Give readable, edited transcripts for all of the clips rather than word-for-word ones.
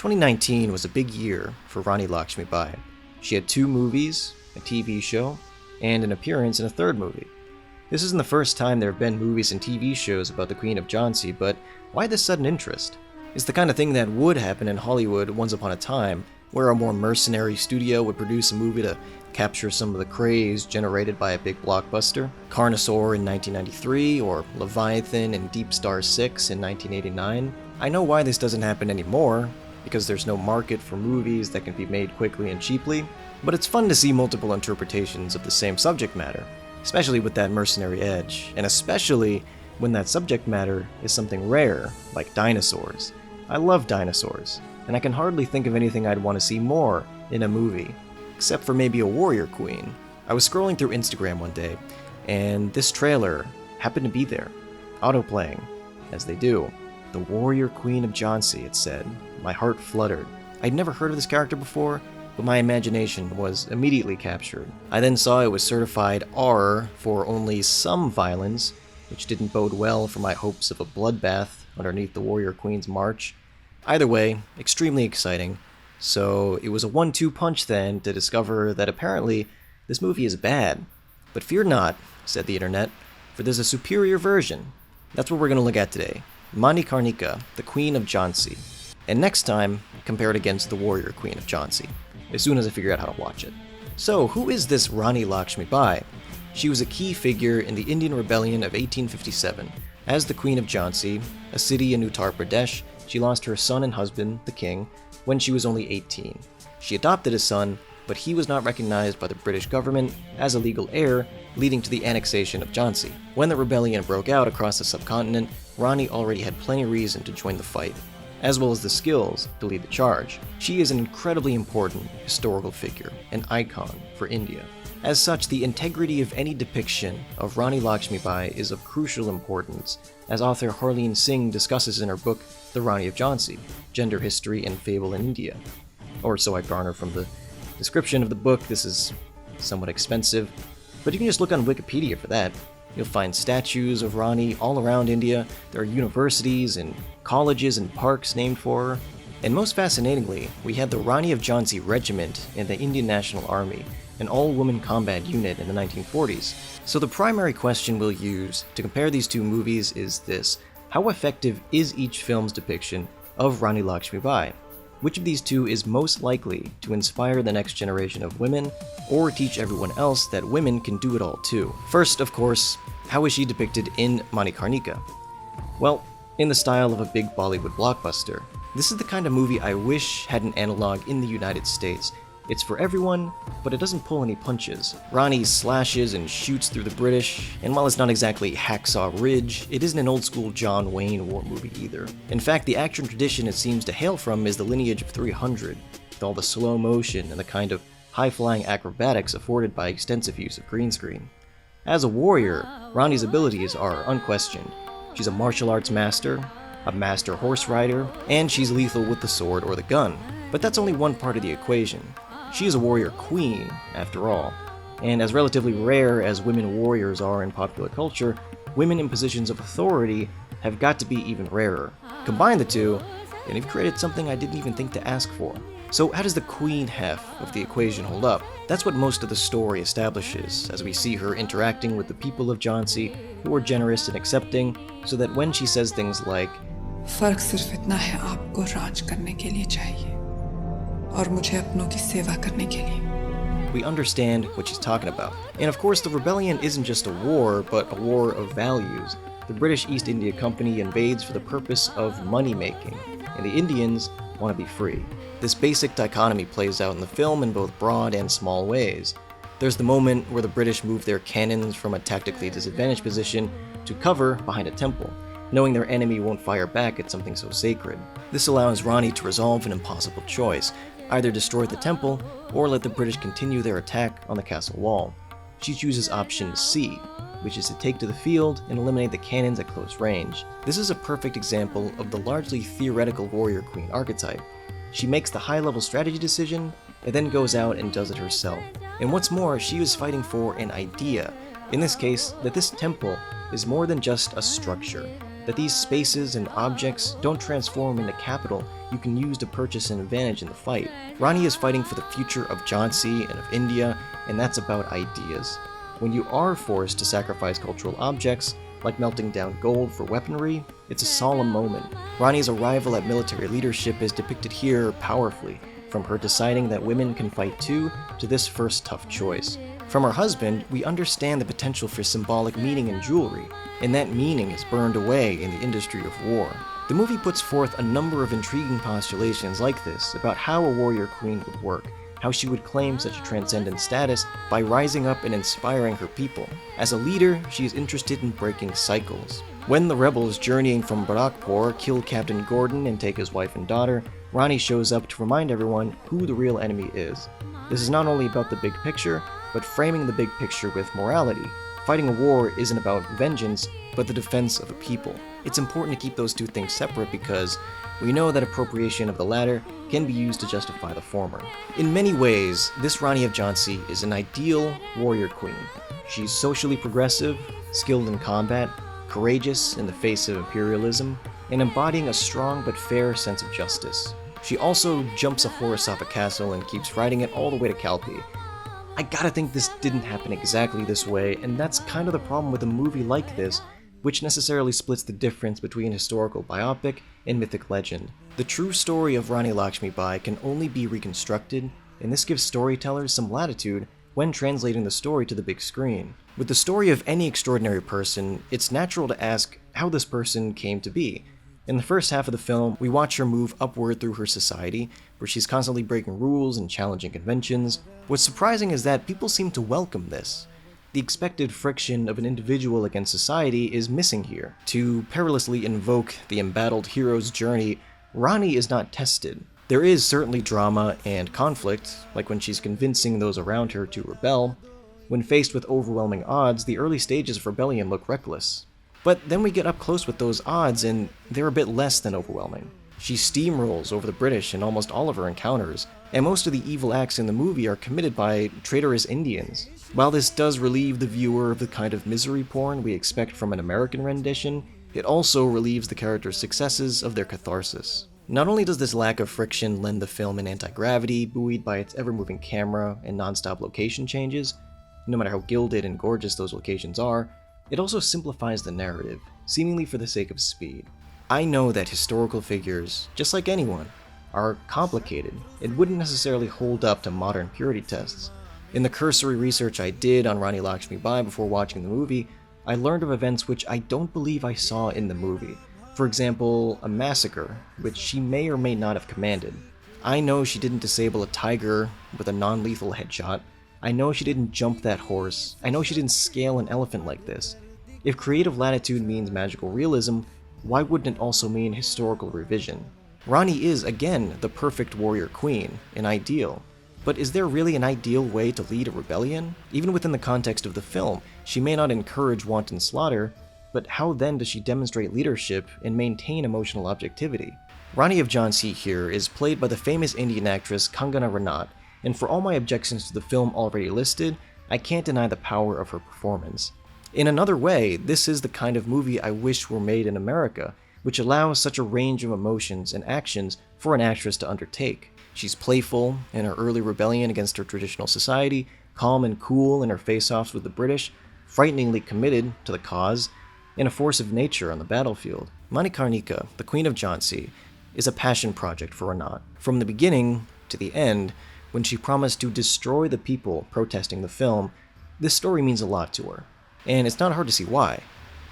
2019 was a big year for Rani Lakshmibai. She had 2 movies, a TV show, and an appearance in a 3rd movie. This isn't the first time there have been movies and TV shows about the Queen of Jhansi, but why this sudden interest? It's the kind of thing that would happen in Hollywood once upon a time, where a more mercenary studio would produce a movie to capture some of the craze generated by a big blockbuster. Carnosaur in 1993, or Leviathan and Deep Star 6 in 1989. I know why this doesn't happen anymore, because there's no market for movies that can be made quickly and cheaply, but it's fun to see multiple interpretations of the same subject matter, especially with that mercenary edge, and especially when that subject matter is something rare, like dinosaurs. I love dinosaurs, and I can hardly think of anything I'd want to see more in a movie, except for maybe a warrior queen. I was scrolling through Instagram one day, and this trailer happened to be there, autoplaying, as they do. The Warrior Queen of Jhansi, it said. My heart fluttered. I'd never heard of this character before, but my imagination was immediately captured. I then saw it was certified R for only some violence, which didn't bode well for my hopes of a bloodbath underneath the Warrior Queen's march. Either way, extremely exciting. So it was a 1-2 punch then to discover that apparently this movie is bad. But fear not, said the internet, for there's a superior version. That's what we're going to look at today. Manikarnika, the Queen of Jhansi. And next time, compare it against the Warrior Queen of Jhansi, as soon as I figure out how to watch it. So, who is this Rani Lakshmibai? She was a key figure in the Indian Rebellion of 1857. As the Queen of Jhansi, a city in Uttar Pradesh, she lost her son and husband, the king, when she was only 18. She adopted a son, but he was not recognized by the British government as a legal heir, leading to the annexation of Jhansi. When the rebellion broke out across the subcontinent, Rani already had plenty of reason to join the fight, as well as the skills to lead the charge. She is an incredibly important historical figure, an icon for India. As such, the integrity of any depiction of Rani Lakshmibai is of crucial importance, as author Harleen Singh discusses in her book, The Rani of Jhansi, Gender History and Fable in India. Or so I garner from the description of the book. This is somewhat expensive, but you can just look on Wikipedia for that. You'll find statues of Rani all around India. There are universities and colleges and parks named for her. And most fascinatingly, we had the Rani of Jhansi Regiment in the Indian National Army, an all-woman combat unit in the 1940s. So the primary question we'll use to compare these two movies is this: how effective is each film's depiction of Rani Lakshmibai? Which of these two is most likely to inspire the next generation of women, or teach everyone else that women can do it all too? First, of course, how is she depicted in Manikarnika? Well, in the style of a big Bollywood blockbuster. This is the kind of movie I wish had an analog in the United States. It's for everyone, but it doesn't pull any punches. Rani slashes and shoots through the British, and while it's not exactly Hacksaw Ridge, it isn't an old-school John Wayne war movie either. In fact, the action tradition it seems to hail from is the lineage of 300, with all the slow motion and the kind of high-flying acrobatics afforded by extensive use of green screen. As a warrior, Rani's abilities are unquestioned. She's a martial arts master, a master horse rider, and she's lethal with the sword or the gun. But that's only one part of the equation. She is a warrior queen, after all, and as relatively rare as women warriors are in popular culture, women in positions of authority have got to be even rarer. Combine the two, and you've created something I didn't even think to ask for. So how does the queen half of the equation hold up? That's what most of the story establishes, as we see her interacting with the people of Jhansi, who are generous and accepting, so that when she says things like, फर्क सिर्फ इतना है आपको राज करने के लिए चाहिए और मुझे अपनों की सेवा करने के लिए. We understand what she's talking about. And of course, the rebellion isn't just a war, but a war of values. The British East India Company invades for the purpose of money-making, and the Indians want to be free. This basic dichotomy plays out in the film in both broad and small ways. There's the moment where the British move their cannons from a tactically disadvantaged position to cover behind a temple, knowing their enemy won't fire back at something so sacred. This allows Rani to resolve an impossible choice: either destroy the temple, or let the British continue their attack on the castle wall. She chooses option C, which is to take to the field and eliminate the cannons at close range. This is a perfect example of the largely theoretical warrior queen archetype. She makes the high-level strategy decision, and then goes out and does it herself. And what's more, she was fighting for an idea, in this case, that this temple is more than just a structure. that these spaces and objects don't transform into capital you can use to purchase an advantage in the fight. Rani is fighting for the future of Jhansi and of India, and that's about ideas. When you are forced to sacrifice cultural objects, like melting down gold for weaponry, it's a solemn moment. Rani's arrival at military leadership is depicted here powerfully, from her deciding that women can fight too, to this first tough choice. From her husband, we understand the potential for symbolic meaning in jewelry, and that meaning is burned away in the industry of war. The movie puts forth a number of intriguing postulations like this about how a warrior queen would work, how she would claim such a transcendent status by rising up and inspiring her people. As a leader, she is interested in breaking cycles. When the rebels journeying from Barakpur kill Captain Gordon and take his wife and daughter, Rani shows up to remind everyone who the real enemy is. This is not only about the big picture, but framing the big picture with morality. Fighting a war isn't about vengeance, but the defense of a people. It's important to keep those two things separate because we know that appropriation of the latter can be used to justify the former. In many ways, this Rani of Jhansi is an ideal warrior queen. She's socially progressive, skilled in combat, courageous in the face of imperialism, and embodying a strong but fair sense of justice. She also jumps a horse off a castle and keeps riding it all the way to Kalpi. I gotta think this didn't happen exactly this way, and that's kind of the problem with a movie like this, which necessarily splits the difference between historical biopic and mythic legend. The true story of Rani Lakshmi Bai can only be reconstructed, and this gives storytellers some latitude when translating the story to the big screen. With the story of any extraordinary person, it's natural to ask how this person came to be. In the first half of the film, we watch her move upward through her society, where she's constantly breaking rules and challenging conventions. What's surprising is that people seem to welcome this. The expected friction of an individual against society is missing here. To perilously invoke the embattled hero's journey, Rani is not tested. There is certainly drama and conflict, like when she's convincing those around her to rebel. When faced with overwhelming odds, the early stages of rebellion look reckless. But then we get up close with those odds and they're a bit less than overwhelming. She steamrolls over the British in almost all of her encounters, and most of the evil acts in the movie are committed by traitorous Indians. While this does relieve the viewer of the kind of misery porn we expect from an American rendition, it also relieves the characters' successes of their catharsis. Not only does this lack of friction lend the film an anti-gravity, buoyed by its ever-moving camera and non-stop location changes, no matter how gilded and gorgeous those locations are, it also simplifies the narrative, seemingly for the sake of speed. I know that historical figures, just like anyone, are complicated and wouldn't necessarily hold up to modern purity tests. In the cursory research I did on Rani Lakshmi Bai before watching the movie, I learned of events which I don't believe I saw in the movie. For example, a massacre, which she may or may not have commanded. I know she didn't disable a tiger with a non-lethal headshot. I know she didn't jump that horse. I know she didn't scale an elephant like this. If creative latitude means magical realism, why wouldn't it also mean historical revision? Rani is, again, the perfect warrior queen, an ideal. But is there really an ideal way to lead a rebellion? Even within the context of the film, she may not encourage wanton slaughter, but how then does she demonstrate leadership and maintain emotional objectivity? Rani of Jhansi here is played by the famous Indian actress Kangana Ranaut, and for all my objections to the film already listed, I can't deny the power of her performance. In another way, this is the kind of movie I wish were made in America, which allows such a range of emotions and actions for an actress to undertake. She's playful in her early rebellion against her traditional society, calm and cool in her face-offs with the British, frighteningly committed to the cause, and a force of nature on the battlefield. Manikarnika, the Queen of Jhansi, is a passion project for Ranaut. From the beginning to the end, when she promised to destroy the people protesting the film, this story means a lot to her. And it's not hard to see why.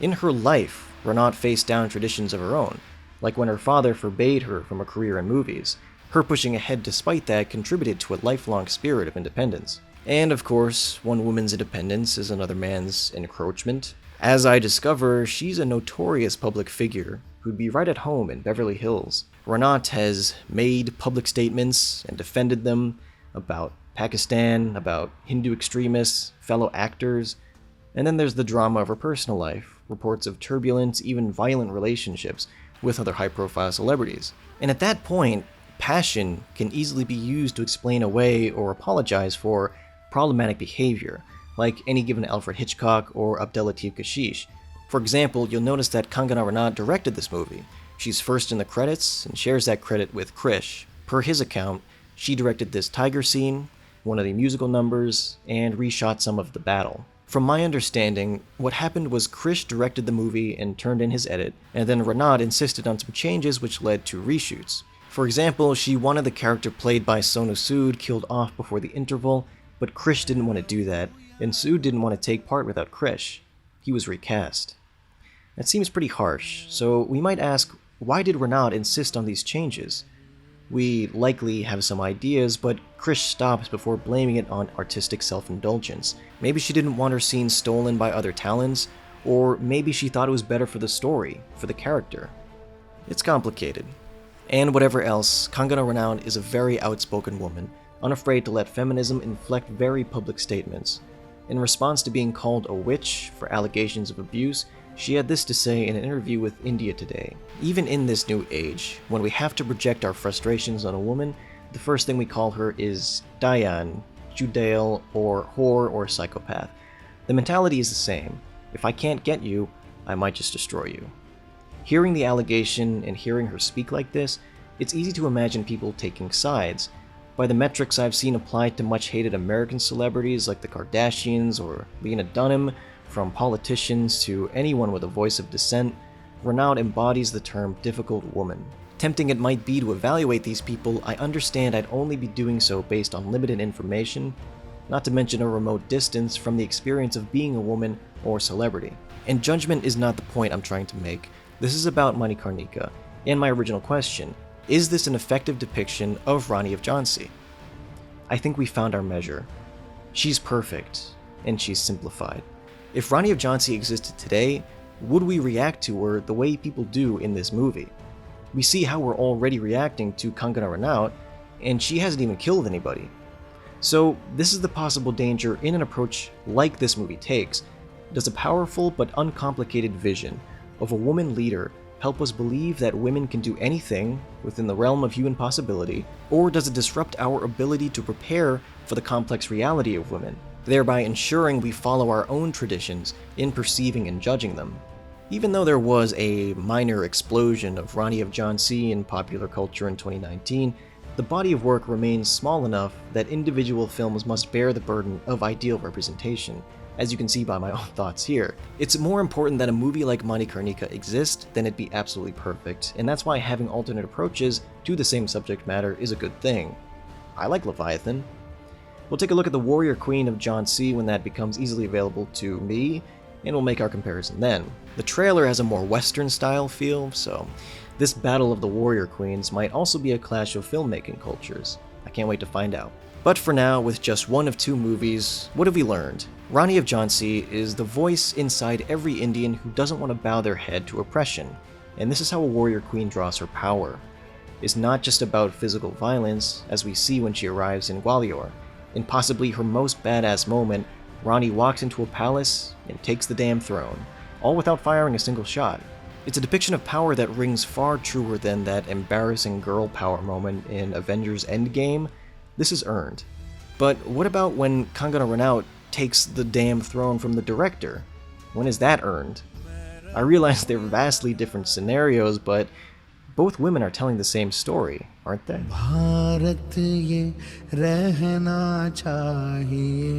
In her life, Ranaut faced down traditions of her own, like when her father forbade her from a career in movies. Her pushing ahead despite that contributed to a lifelong spirit of independence. And of course, one woman's independence is another man's encroachment. As I discover, she's a notorious public figure who'd be right at home in Beverly Hills. Ranaut has made public statements and defended them about Pakistan, about Hindu extremists, fellow actors, and then there's the drama of her personal life, reports of turbulent, even violent relationships with other high-profile celebrities. And at that point, passion can easily be used to explain away or apologize for problematic behavior, like any given Alfred Hitchcock or Abdelatif Kashish. For example, you'll notice that Kangana Ranaut directed this movie. She's first in the credits and shares that credit with Krish. Per his account, she directed this tiger scene, one of the musical numbers, and reshot some of the battle. From my understanding, what happened was Krish directed the movie and turned in his edit, and then Ranaut insisted on some changes which led to reshoots. For example, she wanted the character played by Sonu Sood killed off before the interval, but Krish didn't want to do that, and Sood didn't want to take part without Krish. He was recast. That seems pretty harsh, so we might ask, why did Ranaut insist on these changes? We likely have some ideas, but Krish stops before blaming it on artistic self-indulgence. Maybe she didn't want her scenes stolen by other talents, or maybe she thought it was better for the story, for the character. It's complicated. And whatever else, Kangana Ranaut is a very outspoken woman, unafraid to let feminism inflect very public statements. In response to being called a witch for allegations of abuse, she had this to say in an interview with India Today. Even in this new age, when we have to project our frustrations on a woman, the first thing we call her is Dayan, Judale, or whore or psychopath. The mentality is the same. If I can't get you, I might just destroy you. Hearing the allegation and hearing her speak like this, it's easy to imagine people taking sides. By the metrics I've seen applied to much hated American celebrities like the Kardashians or Lena Dunham, from politicians to anyone with a voice of dissent, Ranaut embodies the term difficult woman. Tempting it might be to evaluate these people, I understand I'd only be doing so based on limited information, not to mention a remote distance from the experience of being a woman or celebrity. And judgment is not the point I'm trying to make. This is about Manikarnika, and my original question, is this an effective depiction of Rani of Jhansi? I think we found our measure. She's perfect, and she's simplified. If Rani of Jhansi existed today, would we react to her the way people do in this movie? We see how we're already reacting to Kangana Ranaut, and she hasn't even killed anybody. So this is the possible danger in an approach like this movie takes. Does a powerful but uncomplicated vision of a woman leader help us believe that women can do anything within the realm of human possibility, or does it disrupt our ability to prepare for the complex reality of women, thereby ensuring we follow our own traditions in perceiving and judging them? Even though there was a minor explosion of Rani of Jhansi in popular culture in 2019, the body of work remains small enough that individual films must bear the burden of ideal representation, as you can see by my own thoughts here. It's more important that a movie like Manikarnika exist than it be absolutely perfect, and that's why having alternate approaches to the same subject matter is a good thing. I like Leviathan. We'll take a look at the Warrior Queen of Jhansi when that becomes easily available to me, and we'll make our comparison then. The trailer has a more Western style feel, so this battle of the Warrior Queens might also be a clash of filmmaking cultures. I can't wait to find out. But for now, with just one of two movies, what have we learned? Rani of Jhansi is the voice inside every Indian who doesn't want to bow their head to oppression, and this is how a warrior queen draws her power. It's not just about physical violence, as we see when she arrives in Gwalior. In possibly her most badass moment, Rani walks into a palace and takes the damn throne, all without firing a single shot. It's a depiction of power that rings far truer than that embarrassing girl power moment in Avengers Endgame. This is earned. But what about when Kangana Ranaut takes the damn throne from the director? When is that earned? I realize they're vastly different scenarios, but both women are telling the same story, aren't they? Bharat ये रहना चाहिए